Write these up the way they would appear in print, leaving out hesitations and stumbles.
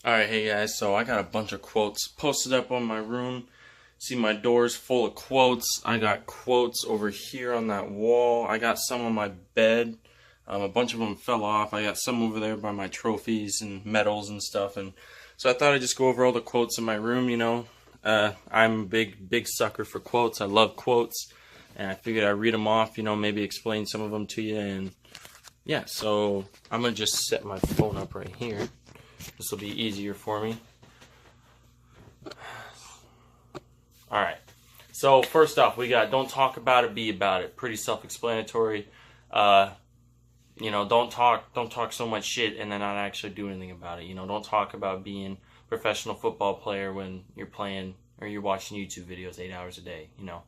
Alright, hey guys, so I got a bunch of quotes posted up on my room. See, my door's full of quotes. I got quotes over here on that wall. I got some on my bed. A bunch of them fell off. I got some over there by my trophies and medals and stuff. And so I thought I'd just go over all the quotes in my room, you know. I'm a big sucker for quotes. I love quotes. And I figured I'd read them off, you know, maybe explain some of them to you. And yeah, so I'm going to just set my phone up right here. This will be easier for me. Alright, so first off, we got don't talk about it, be about it. Pretty self-explanatory. You know, don't talk so much shit and then not actually do anything about it. You know, don't talk about being a professional football player when you're playing or you're watching YouTube videos 8 hours a day. You know,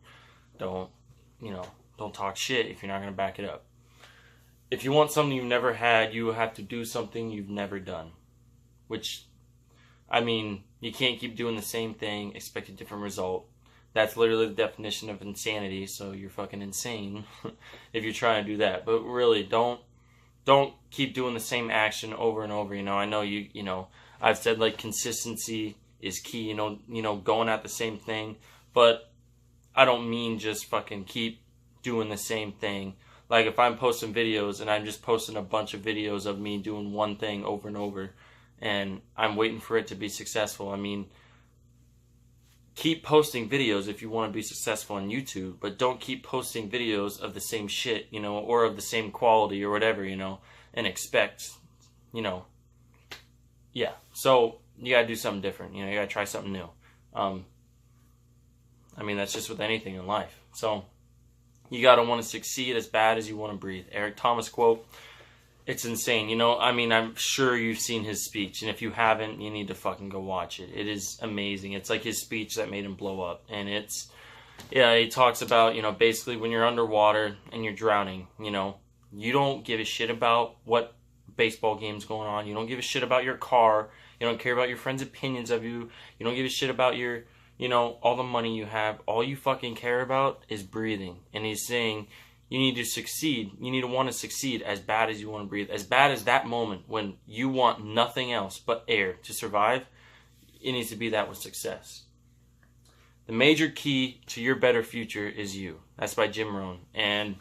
don't talk shit if you're not going to back it up. If you want something you've never had, you have to do something you've never done. Which, I mean, you can't keep doing the same thing, expect a different result. That's literally the definition of insanity, so you're fucking insane if you're trying to do that. But really, don't keep doing the same action over and over. You know, I know you know, I've said like consistency is key, you know, going at the same thing, but I don't mean just fucking keep doing the same thing. Like if I'm posting videos and I'm just posting a bunch of videos of me doing one thing over and over, and I'm waiting for it to be successful. I mean, keep posting videos if you want to be successful on YouTube, but don't keep posting videos of the same shit, you know, or of the same quality or whatever, you know, and expect, you know, yeah. So you gotta do something different, you know, you gotta try something new. I mean, that's just with anything in life. So you gotta want to succeed as bad as you want to breathe. Eric Thomas quote. It's insane, you know, I mean, I'm sure you've seen his speech, and if you haven't, you need to fucking go watch it. It is amazing. It's like his speech that made him blow up, and it's, yeah, he talks about, you know, basically when you're underwater and you're drowning, you know, you don't give a shit about what baseball game's going on, you don't give a shit about your car, you don't care about your friends' opinions of you, you don't give a shit about your, you know, all the money you have, all you fucking care about is breathing, and he's saying, you need to succeed. You need to want to succeed as bad as you want to breathe. As bad as that moment when you want nothing else but air to survive, it needs to be that with success. The major key to your better future is you. That's by Jim Rohn. And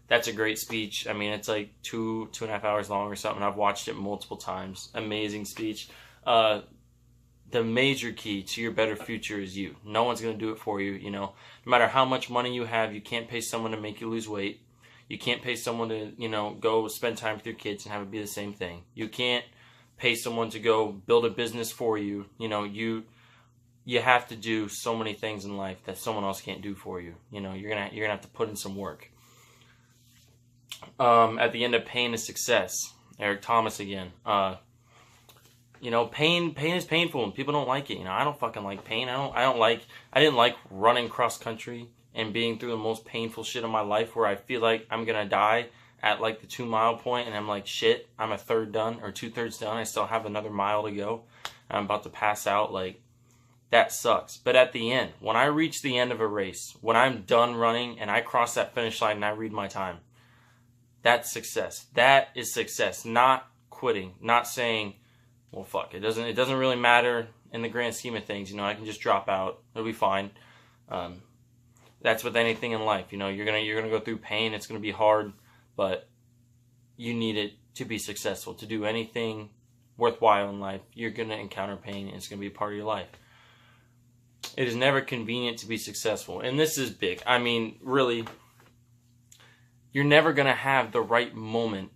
that's a great speech. I mean, it's like 2.5 hours long or something. I've watched it multiple times. Amazing speech. The major key to your better future is you. No one's going to do it for you, you know. No matter how much money you have, you can't pay someone to make you lose weight. You can't pay someone to, you know, go spend time with your kids and have it be the same thing. You can't pay someone to go build a business for you. You know, you have to do so many things in life that someone else can't do for you. You know, you're gonna have to put in some work. At the end of pain is success. Eric Thomas again. You know, pain is painful and people don't like it. You know, I don't fucking like pain. I didn't like running cross country and being through the most painful shit of my life where I feel like I'm gonna die at like the 2-mile point and I'm like, shit, I'm a third done or 2/3 done. I still have another mile to go. I'm about to pass out. Like, that sucks. But at the end, when I reach the end of a race, when I'm done running and I cross that finish line and I read my time, that's success. That is success. Not quitting. Not saying, well, fuck, it doesn't really matter in the grand scheme of things. You know, I can just drop out. It'll be fine. That's with anything in life. You know, you're gonna go through pain. It's gonna be hard, but you need it to be successful. To do anything worthwhile in life, you're gonna encounter pain, and it's gonna be a part of your life. It is never convenient to be successful, and this is big. I mean, really, you're never gonna have the right moment.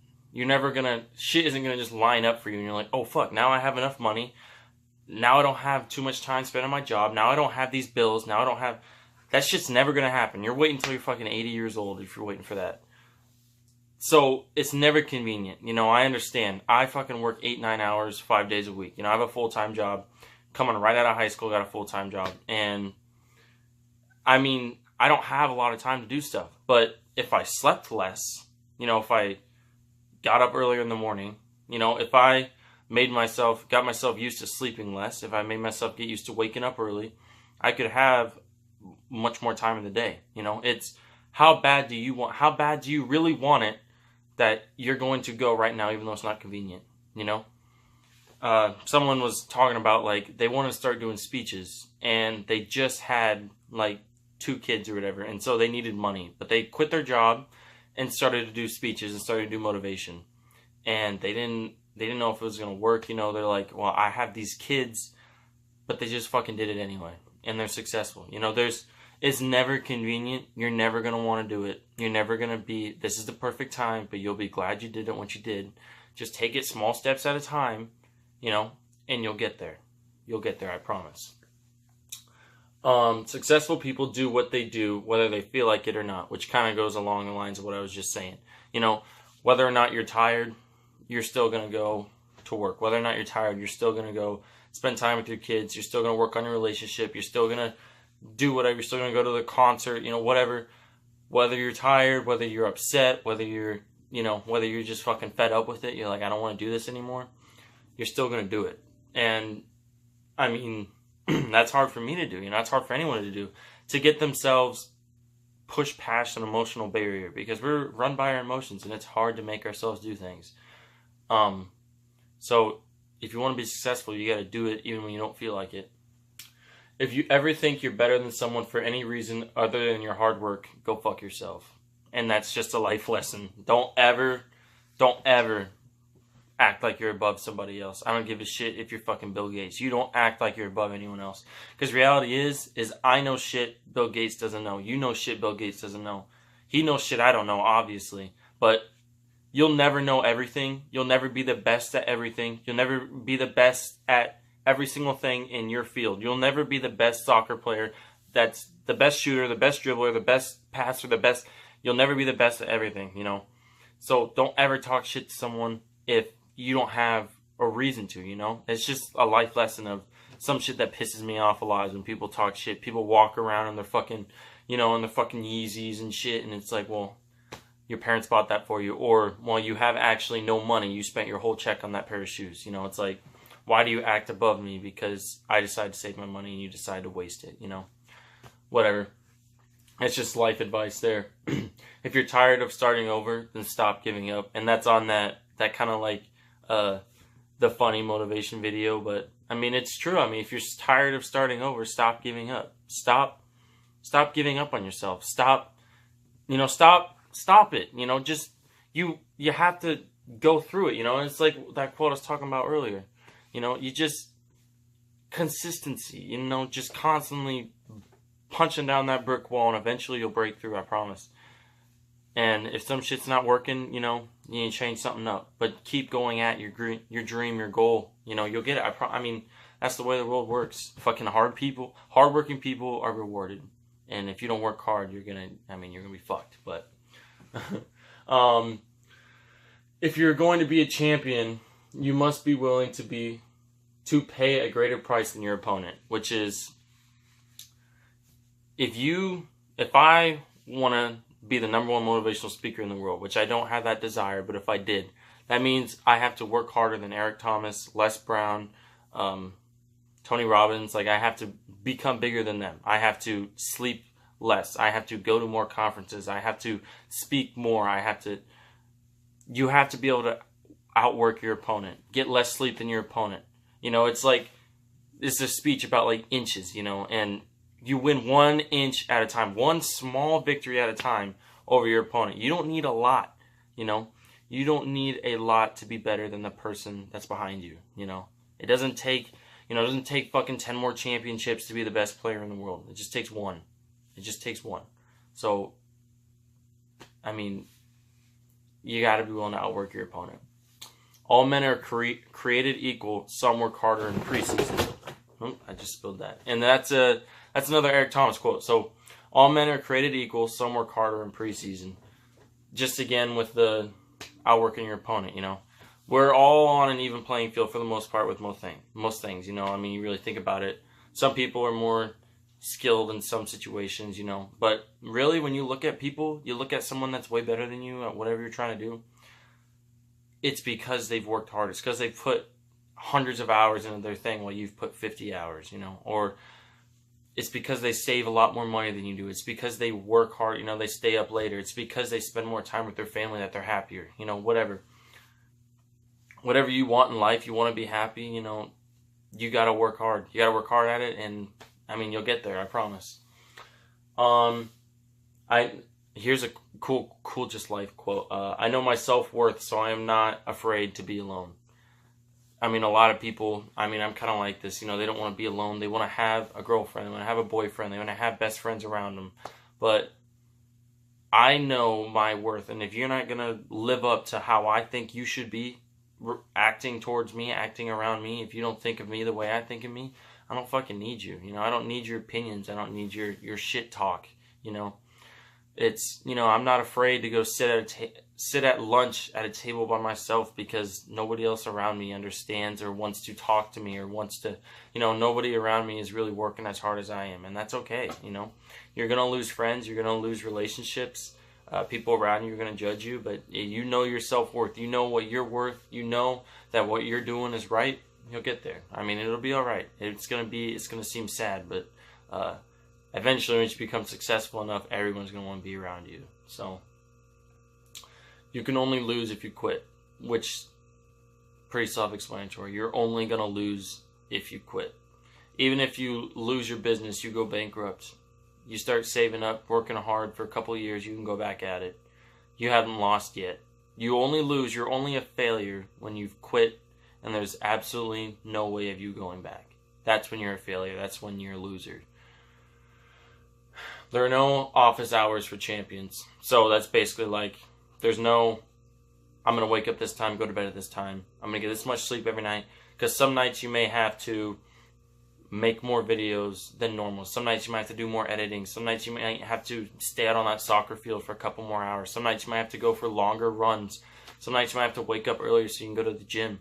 Shit isn't gonna just line up for you and you're like, oh fuck, now I have enough money. Now I don't have too much time spent on my job. Now I don't have these bills. Now I don't have, that shit's never gonna happen. You're waiting until you're fucking 80 years old if you're waiting for that. So it's never convenient. You know, I understand. I fucking work 8-9 hours, 5 days a week. You know, I have a full-time job. Coming right out of high school, got a full-time job. And I mean, I don't have a lot of time to do stuff. But if I slept less, you know, if I got up earlier in the morning, you know, if I got myself used to sleeping less, if I made myself get used to waking up early, I could have much more time in the day. You know, it's how bad do you really want it that you're going to go right now, even though it's not convenient, you know? someone was talking about, like, they want to start doing speeches, and they just had, like, 2 kids or whatever, and so they needed money. But they quit their job and started to do speeches and started to do motivation. And they didn't know if it was going to work. You know, they're like, well, I have these kids, but they just fucking did it anyway. And they're successful. You know, it's never convenient. You're never going to want to do it. You're never going to be, this is the perfect time, but you'll be glad you did it once you did. Just take it small steps at a time, you know, and you'll get there. You'll get there, I promise. Successful people do what they do, whether they feel like it or not, which kind of goes along the lines of what I was just saying. You know, whether or not you're tired, you're still going to go to work. Whether or not you're tired, you're still going to go spend time with your kids. You're still going to work on your relationship. You're still going to do whatever. You're still going to go to the concert, you know, whatever. Whether you're tired, whether you're upset, whether you're just fucking fed up with it, you're like, I don't want to do this anymore, you're still going to do it. And, I mean, that's hard for me to do. You know, that's hard for anyone to do. To get themselves pushed past an emotional barrier, because we're run by our emotions, and it's hard to make ourselves do things. So if you want to be successful, you got to do it even when you don't feel like it. If you ever think you're better than someone for any reason other than your hard work, go fuck yourself. And that's just a life lesson. Don't ever act like you're above somebody else. I don't give a shit if you're fucking Bill Gates. You don't act like you're above anyone else. Because reality is I know shit Bill Gates doesn't know. You know shit Bill Gates doesn't know. He knows shit I don't know, obviously. But you'll never know everything. You'll never be the best at everything. You'll never be the best at every single thing in your field. You'll never be the best soccer player, that's the best shooter, the best dribbler, the best passer, the best. You'll never be the best at everything, you know. So don't ever talk shit to someone if you don't have a reason to, you know. It's just a life lesson of some shit that pisses me off a lot is when people talk shit. People walk around in their fucking, you know, in their fucking Yeezys and shit, and it's like, well, your parents bought that for you. Or, well, you have actually no money. You spent your whole check on that pair of shoes. You know, it's like, why do you act above me because I decided to save my money and you decide to waste it, you know? Whatever. It's just life advice there. If you're tired of starting over, then stop giving up. And that's on that kind of like the funny motivation video. But, I mean, it's true. I mean, if you're tired of starting over, stop giving up. Stop giving up on yourself. Stop it. You know, just, you have to go through it, you know? And it's like that quote I was talking about earlier. You know, you just, consistency, you know, just constantly punching down that brick wall, and eventually you'll break through, I promise. And if some shit's not working, you know, you need to change something up. But keep going at your dream, your goal. You know, you'll get it. I mean, that's the way the world works. Fucking hardworking people are rewarded. And if you don't work hard, you're gonna be fucked. But, if you're going to be a champion, you must be willing to pay a greater price than your opponent, which is, if I want to be the #1 motivational speaker in the world, which I don't have that desire, but if I did, that means I have to work harder than Eric Thomas, Les Brown, Tony Robbins. Like, I have to become bigger than them. I have to sleep less. I have to go to more conferences. I have to speak more. You have to be able to outwork your opponent. Get less sleep than your opponent. You know, it's like, it's a speech about like inches, you know, and you win 1 inch at a time, one small victory at a time over your opponent. You don't need a lot, you know. You don't need a lot to be better than the person that's behind you, you know. It doesn't take fucking 10 more championships to be the best player in the world. It just takes one. It just takes one. So, I mean, you got to be willing to outwork your opponent. All men are created equal. Some work harder in preseason. Oh, I just spilled that. And that's another Eric Thomas quote. So, all men are created equal. Some work harder in preseason. Just again with the outworking your opponent, you know. We're all on an even playing field for the most part with most things, you know. I mean, you really think about it. Some people are more skilled in some situations, you know. But really, when you look at people, you look at someone that's way better than you at whatever you're trying to do, it's because they've worked hard. It's because they've put hundreds of hours into their thing while you've put 50 hours, you know. Or it's because they save a lot more money than you do. It's because they work hard, you know, they stay up later. It's because they spend more time with their family that they're happier, you know, whatever. whatever you want in life, you want to be happy, you know, you got to work hard. You got to work hard at it, and I mean, you'll get there, I promise. Here's a cool just life quote. I know my self-worth, so I am not afraid to be alone. I mean, a lot of people, I mean, I'm kind of like this, you know, they don't want to be alone. They want to have a girlfriend. They want to have a boyfriend. They want to have best friends around them. But I know my worth, and if you're not going to live up to how I think you should be acting towards me, acting around me, if you don't think of me the way I think of me, I don't fucking need you. You know, I don't need your opinions. I don't need your shit talk, you know. It's, you know, I'm not afraid to go sit at lunch at a table by myself because nobody else around me understands or wants to talk to me or wants to, you know, nobody around me is really working as hard as I am, and that's okay, you know. You're going to lose friends, you're going to lose relationships, people around you are going to judge you, but you know your self-worth, you know what you're worth, you know that what you're doing is right, you'll get there. I mean, it'll be all right. It's going to seem sad, but eventually, when you become successful enough, everyone's going to want to be around you. So, you can only lose if you quit, which pretty self-explanatory. You're only going to lose if you quit. Even if you lose your business, you go bankrupt, you start saving up, working hard for a couple of years, you can go back at it. You haven't lost yet. You only lose, you're only a failure when you've quit, and there's absolutely no way of you going back. That's when you're a failure. That's when you're a loser. There are no office hours for champions. So that's basically like, there's no, I'm going to wake up this time, go to bed at this time. I'm going to get this much sleep every night. Because some nights you may have to make more videos than normal. Some nights you might have to do more editing. Some nights you might have to stay out on that soccer field for a couple more hours. Some nights you might have to go for longer runs. Some nights you might have to wake up earlier so you can go to the gym.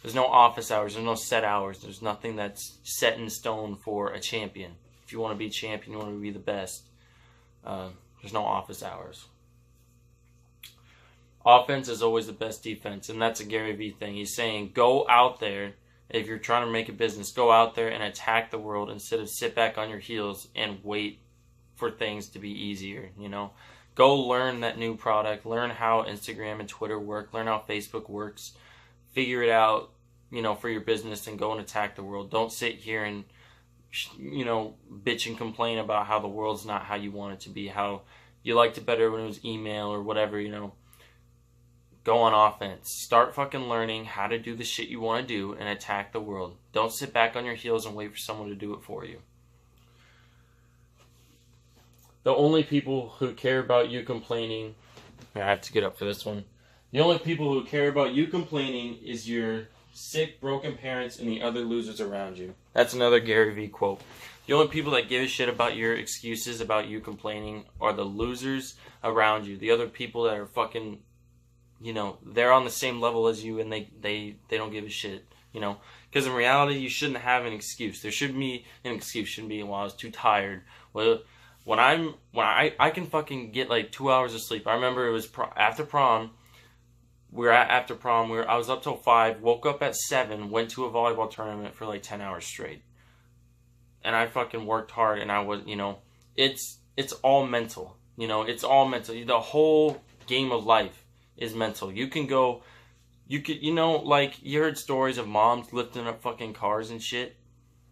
There's no office hours. There's no set hours. There's nothing that's set in stone for a champion. If you want to be a champion, you want to be the best. There's no office hours. Offense is always the best defense, and that's a Gary Vee thing. He's saying, go out there. If you're trying to make a business, go out there and attack the world instead of sit back on your heels and wait for things to be easier, you know. Go learn that new product. Learn how Instagram and Twitter work. Learn how Facebook works. Figure it out, you know, for your business and go and attack the world. Don't sit here and, you know, bitch and complain about how the world's not how you want it to be, how you liked it better when it was email or whatever, you know. Go on offense. Start fucking learning how to do the shit you want to do and attack the world. Don't sit back on your heels and wait for someone to do it for you. The only people who care about you complaining, I have to get up for this one. The only people who care about you complaining is your sick, broken parents and the other losers around you. That's another Gary Vee quote. The only people that give a shit about your excuses, about you complaining, are the losers around you. The other people that are fucking, you know, they're on the same level as you and they don't give a shit, you know. Because in reality, you shouldn't have an excuse. There should be an excuse. Shouldn't be, well, I was too tired. Well, when I can fucking get like 2 hours of sleep. I remember it was after prom. I was up till 5, woke up at 7, went to a volleyball tournament for like 10 hours straight. And I fucking worked hard, and I was, you know, it's all mental. You know, it's all mental. The whole game of life is mental. You know, like, you heard stories of moms lifting up fucking cars and shit.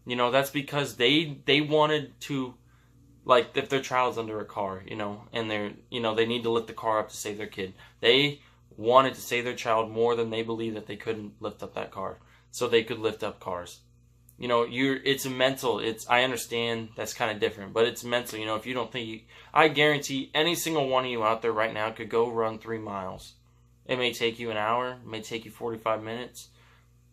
You know, that's because they wanted to, like, if their child's under a car, you know, and they're, you know, they need to lift the car up to save their kid. They wanted to save their child more than they believed that they couldn't lift up that car. So they could lift up cars. You know, it's mental. I understand that's kind of different, but it's mental. You know, if you don't think I guarantee any single one of you out there right now could go run 3 miles. It may take you an hour, it may take you 45 minutes.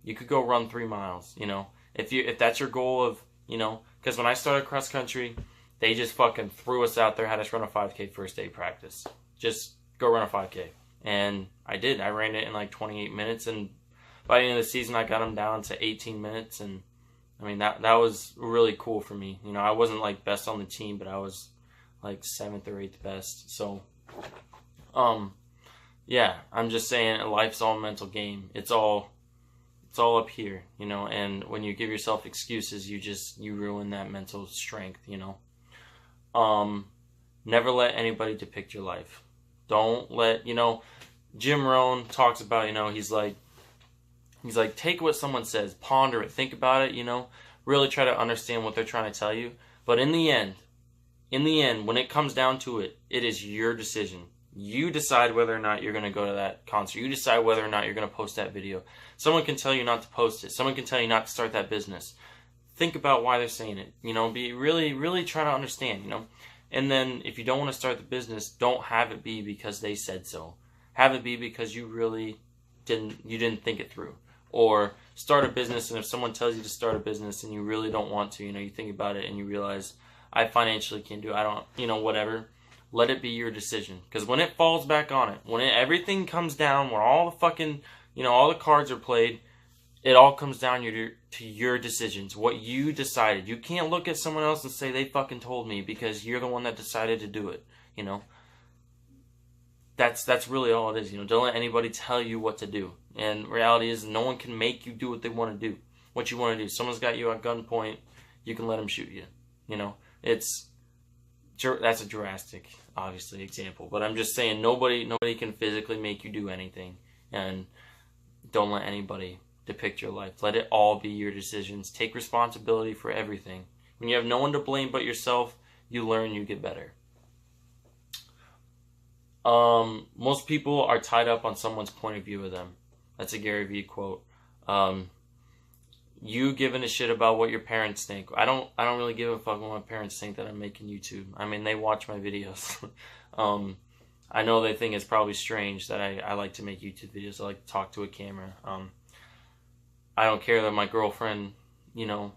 You could go run 3 miles, you know. If that's your goal of, you know, because when I started cross country, they just fucking threw us out there, had us run a 5K first day practice. Just go run a 5K. And I did. I ran it in like 28 minutes, and by the end of the season, I got them down to 18 minutes, and I mean, that was really cool for me. You know, I wasn't like best on the team, but I was like 7th or 8th best. So, yeah, I'm just saying life's all a mental game. It's all up here, you know, and when you give yourself excuses, you ruin that mental strength, you know. Never let anybody depict your life. Don't let, you know, Jim Rohn talks about, you know, he's like, He's like, take what someone says, ponder it, think about it, you know, really try to understand what they're trying to tell you. But in the end, when it comes down to it, it is your decision. You decide whether or not you're going to go to that concert. You decide whether or not you're going to post that video. Someone can tell you not to post it. Someone can tell you not to start that business. Think about why they're saying it. You know, be really try to understand, you know. And then if you don't want to start the business, don't have it be because they said so. Have it be because you really didn't think it through. Or start a business, and if someone tells you to start a business and you really don't want to, you know, you think about it and you realize, I financially can't do it, I don't, you know, whatever. Let it be your decision. Because when it falls back on it, when everything comes down, when all the fucking, you know, all the cards are played, it all comes down to your decisions. What you decided. You can't look at someone else and say, they fucking told me, because you're the one that decided to do it, you know. That's really all it is, you know. Don't let anybody tell you what to do. And reality is, no one can make you do what they want to do. What you want to do. Someone's got you at gunpoint, you can let them shoot you. You know, that's a drastic, obviously, example. But I'm just saying, nobody can physically make you do anything. And don't let anybody depict your life. Let it all be your decisions. Take responsibility for everything. When you have no one to blame but yourself, you learn, you get better. Most people are tied up on someone's point of view of them. That's a Gary Vee quote. You giving a shit about what your parents think. I don't really give a fuck what my parents think that I'm making YouTube. I mean, they watch my videos. I know they think it's probably strange that I like to make YouTube videos. I like to talk to a camera. I don't care that my girlfriend, you know,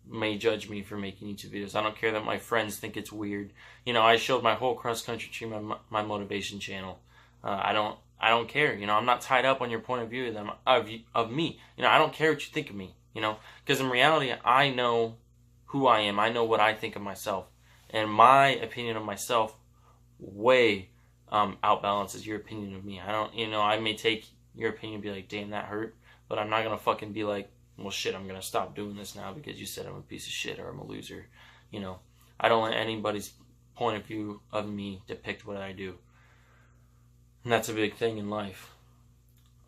may judge me for making YouTube videos. I don't care that my friends think it's weird. You know, I showed my whole cross-country team my motivation channel. I don't care. You know, I'm not tied up on your point of view of me. You know, I don't care what you think of me. You know, because in reality, I know who I am. I know what I think of myself, and my opinion of myself way outbalances your opinion of me. I don't. You know, I may take your opinion and be like, damn, that hurt, but I'm not gonna fucking be like, well, shit, I'm gonna stop doing this now because you said I'm a piece of shit or I'm a loser. You know, I don't let anybody's point of view of me depict what I do. And that's a big thing in life.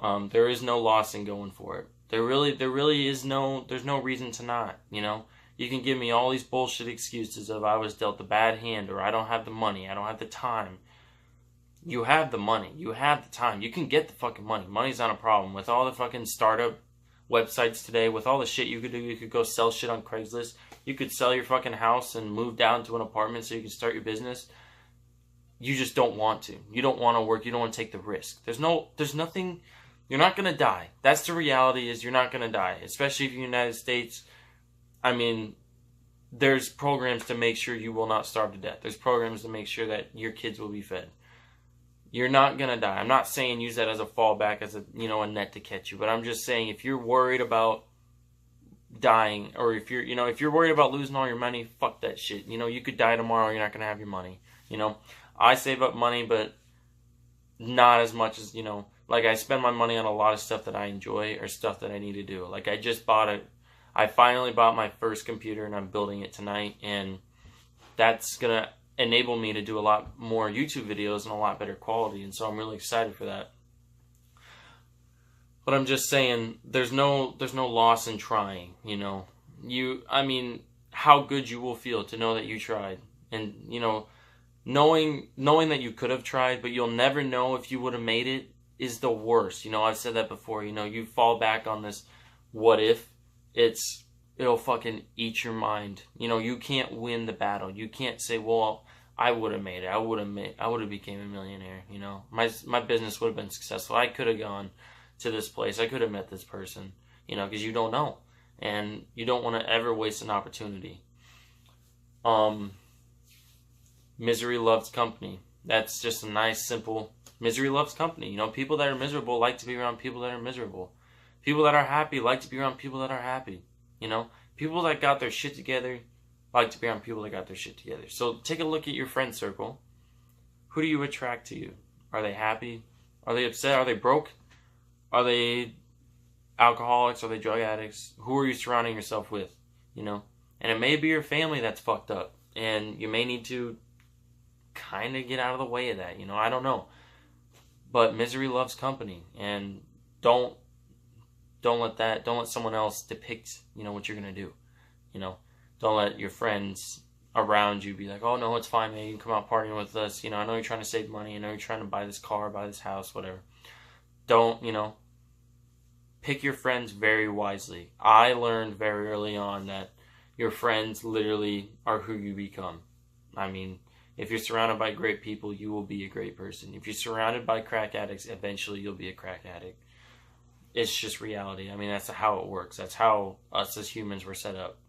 There is no loss in going for it. There really is there's no reason to not, you know. You can give me all these bullshit excuses of I was dealt a bad hand, or I don't have the money, I don't have the time. You have the money, you have the time, you can get the fucking money. Money's not a problem. With all the fucking startup websites today, with all the shit you could do, you could go sell shit on Craigslist. You could sell your fucking house and move down to an apartment so you can start your business. You just don't want to. You don't want to work. You don't want to take the risk. There's nothing. You're not going to die. That's the reality, is you're not going to die. Especially if you're in the United States. I mean, there's programs to make sure you will not starve to death. There's programs to make sure that your kids will be fed. You're not going to die. I'm not saying use that as a fallback, as a, you know, a net to catch you. But I'm just saying, if you're worried about dying, or if you're worried about losing all your money, fuck that shit. You know, you could die tomorrow. You're not going to have your money. You know, I save up money, but not as much as, you know, like I spend my money on a lot of stuff that I enjoy or stuff that I need to do. Like I finally bought my first computer and I'm building it tonight, and that's going to enable me to do a lot more YouTube videos and a lot better quality, and so I'm really excited for that. But I'm just saying, there's no loss in trying, you know. I mean, how good you will feel to know that you tried, and, you know, knowing that you could have tried, but you'll never know if you would have made it, is the worst. You know, I've said that before. You know, you fall back on this what if, it'll fucking eat your mind. You know, you can't win the battle. You can't say, well, I would have made it. I would have became a millionaire. You know, my business would have been successful. I could have gone to this place. I could have met this person. You know, because you don't know, and you don't want to ever waste an opportunity. Misery loves company. That's just a nice, simple. Misery loves company. You know, people that are miserable like to be around people that are miserable. People that are happy like to be around people that are happy. You know, people that got their shit together like to be around people that got their shit together. So take a look at your friend circle. Who do you attract to you? Are they happy? Are they upset? Are they broke? Are they alcoholics? Are they drug addicts? Who are you surrounding yourself with? You know, and it may be your family that's fucked up, and you may need to kind of get out of the way of that. You know, I don't know. But misery loves company, and don't Don't let someone else depict, what you're going to do. Don't let your friends around you be like, oh no, it's fine, man, you can come out partying with us. I know you're trying to save money. I know you're trying to buy this car, buy this house, whatever. Don't, pick your friends very wisely. I learned very early on that your friends literally are who you become. I mean, if you're surrounded by great people, you will be a great person. If you're surrounded by crack addicts, eventually you'll be a crack addict. It's just reality. I mean, that's how it works. That's how us as humans were set up.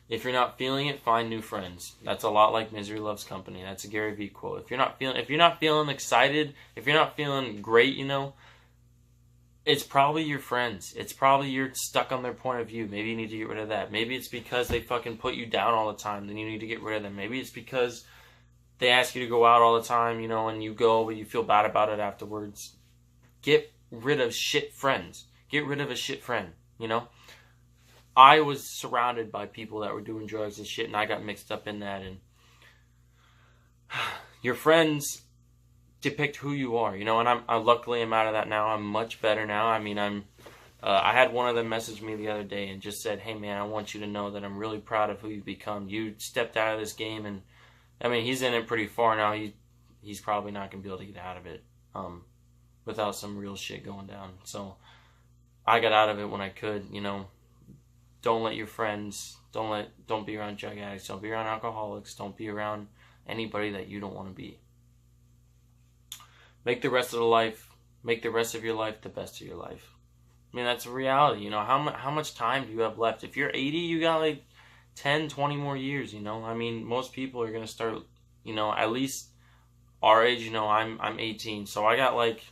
If you're not feeling it, find new friends. That's a lot like misery loves company. That's a Gary Vee quote. If you're not feeling excited, if you're not feeling great, it's probably your friends. It's probably you're stuck on their point of view. Maybe you need to get rid of that. Maybe it's because they fucking put you down all the time. Then you need to get rid of them. Maybe it's because they ask you to go out all the time, and you go, but you feel bad about it afterwards. Get rid of shit friends. Get rid of a shit friend, I was surrounded by people that were doing drugs and shit, and I got mixed up in that. And your friends depict who you are, and I luckily am out of that now. I'm much better now. I mean, I had one of them message me the other day and just said, hey man, I want you to know that I'm really proud of who you've become. You stepped out of this game, and I mean, he's in it pretty far now. He's probably not going to be able to get out of it without some real shit going down. So I got out of it when I could, Don't let your friends, don't be around drug addicts, don't be around alcoholics, don't be around anybody that you don't want to be. Make the rest of your life the best of your life. I mean, that's a reality, how much time do you have left? If you're 80, you got like 10, 20 more years, I mean, most people are going to start, at least our age, I'm 18, so I got like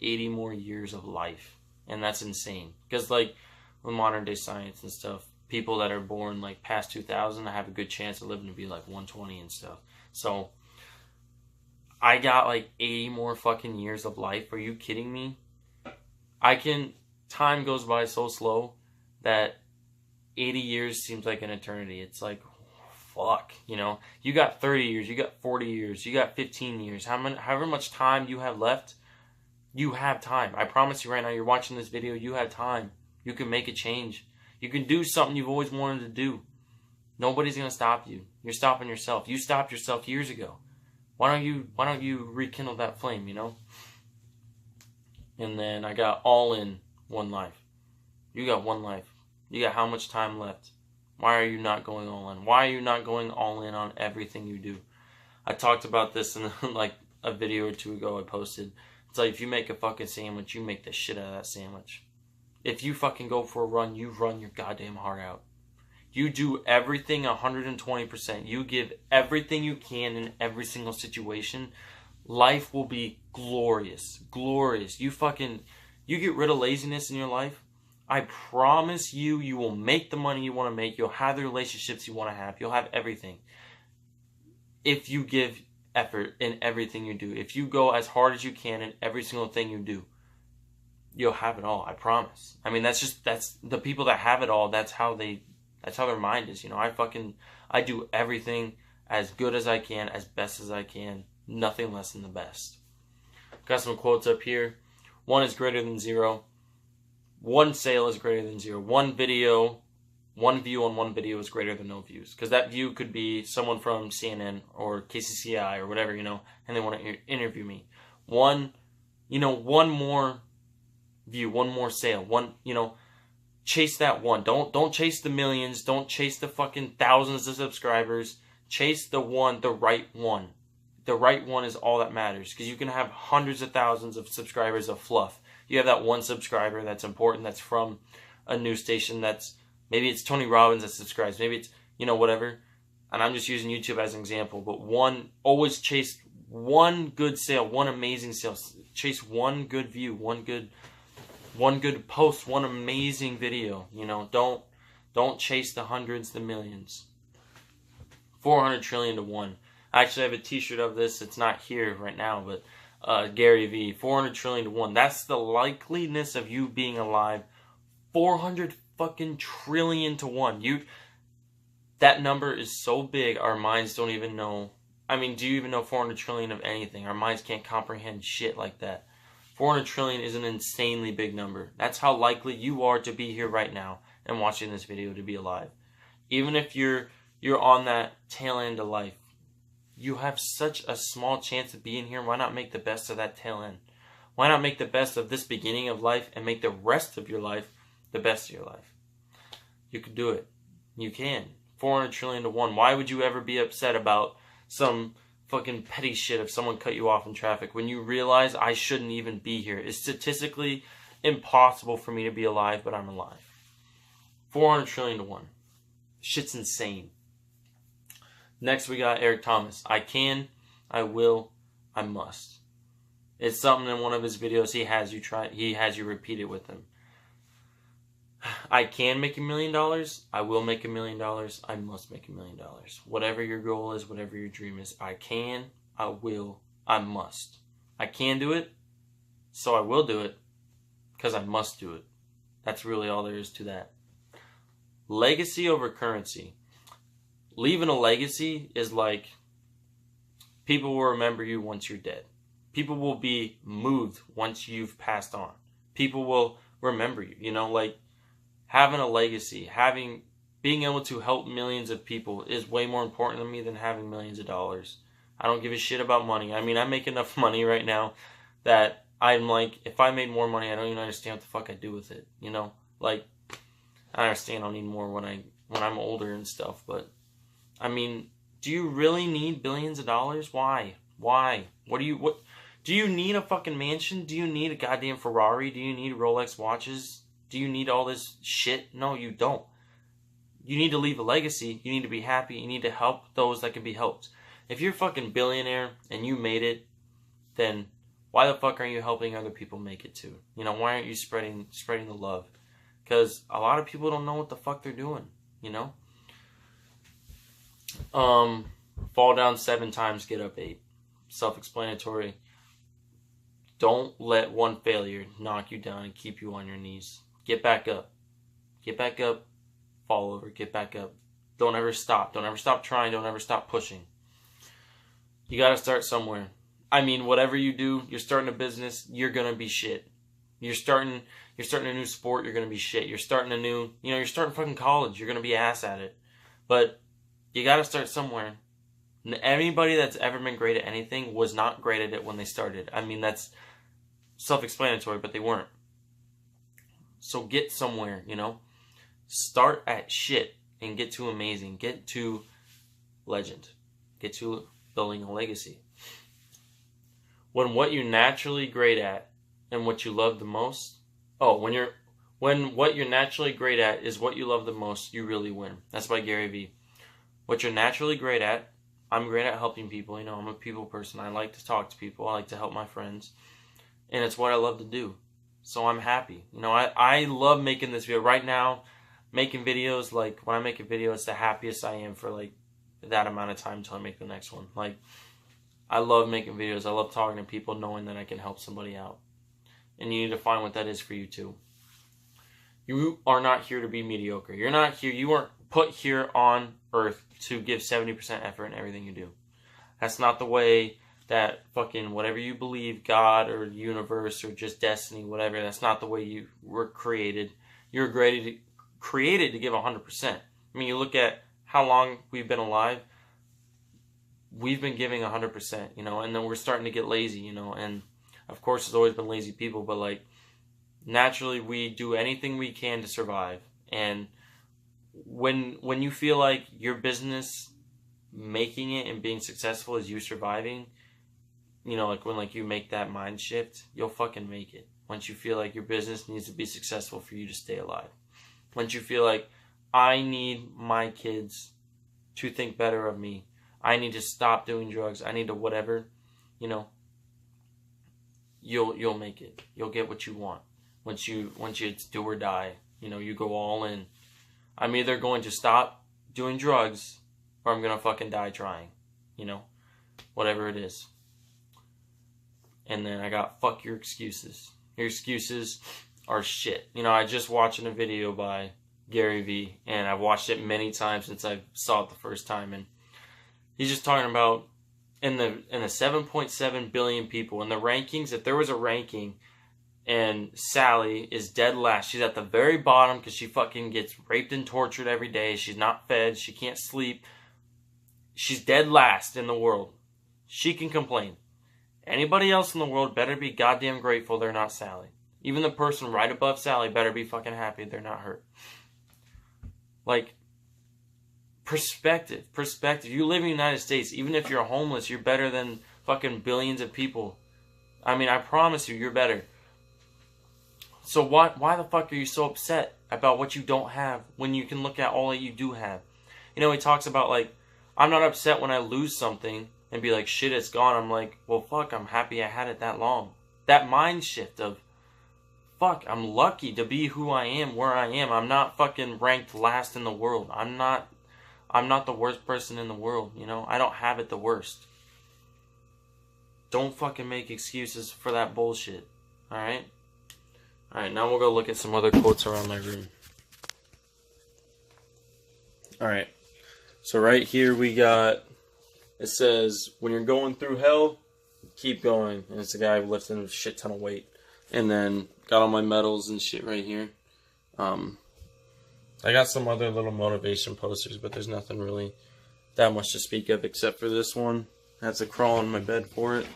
80 more years of life, and that's insane, because like, with modern day science and stuff, people that are born like past 2000, I have a good chance of living to be like 120 and stuff. So I got like 80 more fucking years of life. Are you kidding me? Time goes by so slow that 80 years seems like an eternity. It's like, fuck, you got 30 years, you got 40 years, you got 15 years. However much time you have left, you have time. I promise you right now, you're watching this video, you have time. You can make a change. You can do something you've always wanted to do. Nobody's going to stop you. You're stopping yourself. You stopped yourself years ago. Why don't you rekindle that flame, And then I got all in one life. You got one life. You got how much time left? Why are you not going all in? Why are you not going all in on everything you do? I talked about this in like a video or two ago I posted. It's like if you make a fucking sandwich, you make the shit out of that sandwich. If you fucking go for a run, you run your goddamn heart out. You do everything 120%. You give everything you can in every single situation. Life will be glorious. Glorious. You get rid of laziness in your life. I promise you, you will make the money you want to make. You'll have the relationships you want to have. You'll have everything. If you give effort in everything you do. If you go as hard as you can in every single thing you do. You'll have it all, I promise. I mean, that's the people that have it all, that's how their mind is, I do everything as good as I can, as best as I can, nothing less than the best. Got some quotes up here. 1 is greater than 0. 1 sale is greater than 0. 1 view on one video is greater than no views. Because that view could be someone from CNN or KCCI or whatever, and they want to interview me. One more view, 1 more sale, chase that one. Don't chase the millions. Don't chase the fucking thousands of subscribers. Chase the one, the right one. The right one is all that matters, because you can have hundreds of thousands of subscribers of fluff. You have that one subscriber that's important, that's from a news station, maybe it's Tony Robbins that subscribes, maybe it's, whatever. And I'm just using YouTube as an example, but always chase one good sale, one amazing sale. Chase one good view, one good post, one amazing video. Don't chase the hundreds, the millions. 400 trillion to 1. I actually have a t-shirt of this. It's not here right now, but Gary Vee, 400 trillion to 1. That's the likeliness of you being alive. 400 fucking trillion to 1. That number is so big, our minds don't even know. I mean, do you even know 400 trillion of anything? Our minds can't comprehend shit like that. 400 trillion is an insanely big number. That's how likely you are to be here right now and watching this video, to be alive. Even if you're on that tail end of life, you have such a small chance of being here. Why not make the best of that tail end? Why not make the best of this beginning of life and make the rest of your life the best of your life? You could do it. You can. 400 trillion to 1. Why would you ever be upset about some fucking petty shit if someone cut you off in traffic when you realize I shouldn't even be here? It's statistically impossible for me to be alive, but I'm alive. 400 trillion to 1. Shit's insane. Next we got Eric Thomas. I can, I will, I must. It's something in one of his videos he has you repeat it with him. I can make $1 million. I will make $1 million. I must make $1 million. Whatever your goal is, whatever your dream is, I can, I will, I must. I can do it, so I will do it, because I must do it. That's really all there is to that. Legacy over currency. Leaving a legacy is like, people will remember you once you're dead. People will be moved once you've passed on. People will remember you. You know, like, having a legacy, being able to help millions of people is way more important to me than having millions of dollars. I don't give a shit about money. I mean, I make enough money right now that I'm like, if I made more money, I don't even understand what the fuck I'd do with it. You know, like, I understand I'll need more when I'm older and stuff, but I mean, do you really need billions of dollars? Why? What do you need a fucking mansion? Do you need a goddamn Ferrari? Do you need Rolex watches? Do you need all this shit? No, you don't. You need to leave a legacy. You need to be happy. You need to help those that can be helped. If you're a fucking billionaire and you made it, then why the fuck aren't you helping other people make it too? You know, why aren't you spreading the love? Because a lot of people don't know what the fuck they're doing, you know? Fall down 7 times, get up 8. Self-explanatory. Don't let one failure knock you down and keep you on your knees. Get back up. Get back up. Fall over. Get back up. Don't ever stop. Don't ever stop trying. Don't ever stop pushing. You gotta start somewhere. I mean, whatever you do, you're starting a business, you're gonna be shit. You're starting a new sport, you're gonna be shit. You're starting you're starting fucking college, you're gonna be ass at it. But you gotta start somewhere. Anybody that's ever been great at anything was not great at it when they started. I mean, that's self-explanatory, but they weren't. So get somewhere, you know. Start at shit and get to amazing. Get to legend. Get to building a legacy. When what you're naturally great at and what you love the most, when what you're naturally great at is what you love the most, you really win. That's by Gary Vee. What you're naturally great at, I'm great at helping people. You know, I'm a people person. I like to talk to people. I like to help my friends. And it's what I love to do. So I'm happy. You know, I love making this video. Right now, making videos, like, when I make a video, it's the happiest I am for, like, that amount of time until I make the next one. Like, I love making videos. I love talking to people, knowing that I can help somebody out. And you need to find what that is for you, too. You are not here to be mediocre. You're not here. You weren't put here on earth to give 70% effort in everything you do. That's not the way that fucking whatever you believe, God or universe or just destiny, whatever, that's not the way you were created. You're created to give 100%. I mean, you look at how long we've been alive, we've been giving 100%, you know, and then we're starting to get lazy, you know, and of course there's always been lazy people, but like, naturally we do anything we can to survive. And when you feel like your business making it and being successful is you surviving, you know, like when like you make that mind shift, you'll fucking make it. Once you feel like your business needs to be successful for you to stay alive. Once you feel like I need my kids to think better of me. I need to stop doing drugs. I need to whatever, you know, you'll make it. You'll get what you want. Once you it's do or die, you know, you go all in. I'm either going to stop doing drugs or I'm going to fucking die trying, you know, whatever it is. And then I got fuck your excuses. Your excuses are shit. You know, I just watching a video by Gary Vee, and I've watched it many times since I saw it the first time, and he's just talking about in the 7.7 billion people in the rankings, if there was a ranking and Sally is dead last, she's at the very bottom because she fucking gets raped and tortured every day. She's not fed. She can't sleep. She's dead last in the world. She can complain. Anybody else in the world better be goddamn grateful they're not Sally. Even the person right above Sally better be fucking happy they're not her. Like, perspective. You live in the United States. Even if you're homeless, you're better than fucking billions of people. I mean, I promise you, you're better. So why the fuck are you so upset about what you don't have when you can look at all that you do have? You know, he talks about, like, I'm not upset when I lose something and be like, shit, it's gone. I'm like, well, fuck, I'm happy I had it that long. That mind shift of, fuck, I'm lucky to be who I am, where I am. I'm not fucking ranked last in the world. I'm not the worst person in the world, you know? I don't have it the worst. Don't fucking make excuses for that bullshit, alright? Alright, now we'll go look at some other quotes around my room. Alright, so right here we got, it says, when you're going through hell, keep going. And it's a guy lifting a shit ton of weight. And then, got all my medals and shit right here. I got some other little motivation posters, but there's nothing really that much to speak of except for this one. That's a crawl on my bed for it. It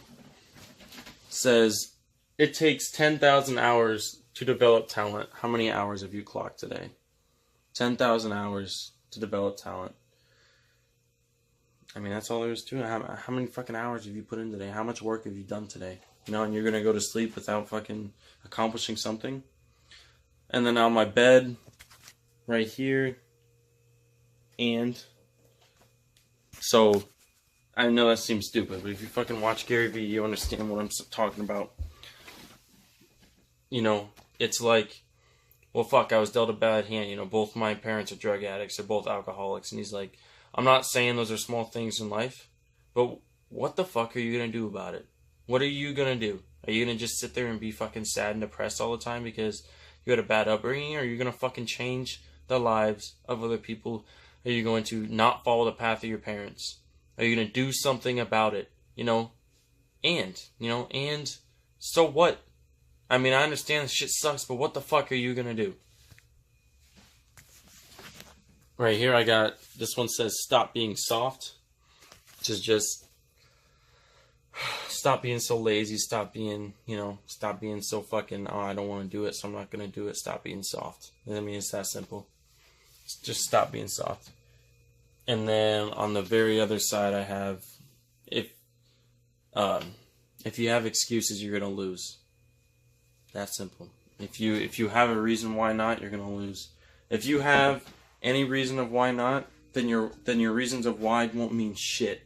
says, it takes 10,000 hours to develop talent. How many hours have you clocked today? 10,000 hours to develop talent. I mean, that's all there is to it. How many fucking hours have you put in today? How much work have you done today? You know, and you're going to go to sleep without fucking accomplishing something? And then on my bed, right here, and so, I know that seems stupid, but if you fucking watch Gary Vee, you understand what I'm talking about. You know, it's like, well, fuck, I was dealt a bad hand. You know, both my parents are drug addicts. They're both alcoholics. And he's like, I'm not saying those are small things in life, but what the fuck are you going to do about it? What are you going to do? Are you going to just sit there and be fucking sad and depressed all the time because you had a bad upbringing? Or are you going to fucking change the lives of other people? Are you going to not follow the path of your parents? Are you going to do something about it? You know, and so what? I mean, I understand this shit sucks, but what the fuck are you going to do? Right here I got, this one says, stop being soft. Which is just, stop being so lazy, stop being so fucking, oh, I don't want to do it, so I'm not going to do it. Stop being soft. I mean, it's that simple. Just stop being soft. And then on the very other side I have, if you have excuses, you're going to lose. That simple. If you have a reason why not, you're going to lose. If you have any reason of why not, then your reasons of why won't mean shit.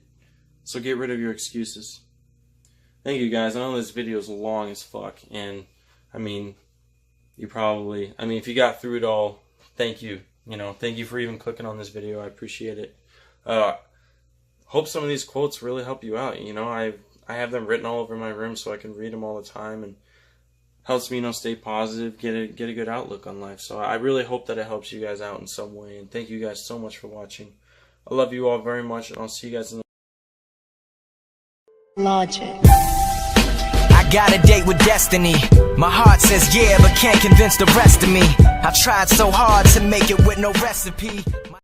So get rid of your excuses. Thank you guys. I know this video is long as fuck, and I mean, if you got through it all, thank you. You know, thank you for even clicking on this video. I appreciate it. Hope some of these quotes really help you out. You know, I have them written all over my room so I can read them all the time, and helps me, you know, stay positive, get a good outlook on life. So I really hope that it helps you guys out in some way. And thank you guys so much for watching. I love you all very much, and I'll see you guys in the Logic. I got a date with destiny. My heart says yeah, but can't convince the rest of me. I tried so hard to make it with no recipe.